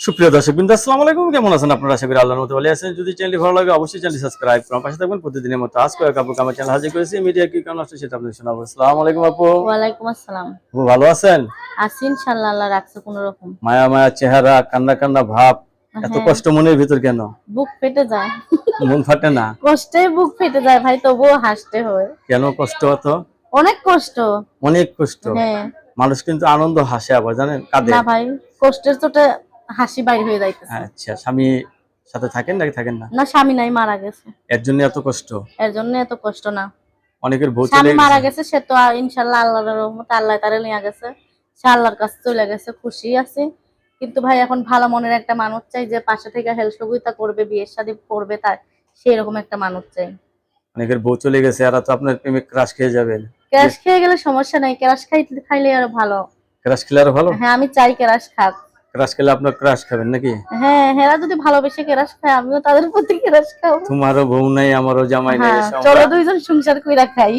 সুপ্রিয় দর্শকবৃন্দ, আসসালামু আলাইকুম। কেমন আছেন আপনারা? আশা করি আল্লাহর মতো ভালো আছেন। যদি চ্যানেলটি ভালো লাগে অবশ্যই চ্যানেলটি সাবস্ক্রাইব করুন, পাশে থাকবেন। প্রতিদিনের মতো আজকে আপু আমার চ্যানেল হাজির করেছি। মিডিয়া কি কারণ আসছে সেটা আপনাদের শোনাবো। আসসালামু আলাইকুম আপু। ওয়ালাইকুম আসসালাম। আপু ভালো আছেন? আছি ইনশাআল্লাহ, আল্লাহ রাখছে কোন রকম। মায়া মায়া চেহারা, কান্না কান্না ভাব, এত হ্যাঁ, কষ্ট মনের ভিতর কেন? বুক ফেটে যায়। মন ফাটে না? কষ্টে বুক ফেটে যায় ভাই, তবুও হাসতে হয়। কেন কষ্ট এত? অনেক কষ্ট। অনেক কষ্ট। হ্যাঁ। মানুষ কিন্তু আনন্দ হাসে, আবার জানেন কাঁদে। না ভাই, কষ্টের চোটে হাসি বাইর হয়ে যাইতেছে। আচ্ছা, স্বামী সাথে থাকেন নাকি থাকেন না? না, স্বামী নাই, মারা গেছে। এর জন্য এত কষ্ট? এর জন্য এত কষ্ট না। অনেকের বউ চলে স্বামী মারা গেছে। গেছে, সে তো ইনশাআল্লাহ আল্লাহর রহমতে আল্লাহ তারে নিয়ে গেছে। সে আল্লাহর কাছে চলে গেছে, খুশি আছে। কিন্তু ভাই এখন ভালো মনের একটা মানুষ চাই, যে পাশে থেকে হেল্প সহযোগিতা করবে, বিয়ের শাদী করবে, তার সেই রকম একটা মানুষ চাই। অনেকের বউ চলে গেছে, আর তো আপনার প্রেমে ক্রাশ খেয়ে যাবেন। ক্রাশ খেয়ে গেলে সমস্যা নাই, ক্রাশ খাইলে আরো ভালো। ক্রাশ খেলে আরো ভালো? হ্যাঁ, আমি চাই ক্রাশ খাক। ক্রাশ খেলে আপনার ক্রাশ খাবেন নাকি? হ্যাঁ, হেরা যদি ভালোবেসে ক্রাশ খায়, আমিও তাদের প্রতি ক্রাশ খাবো। তোমারও বউ নাই, আমারও জামাই নাই, হ্যাঁ, এসো চলো আমরা দুইজন সংসার কইরা খাই।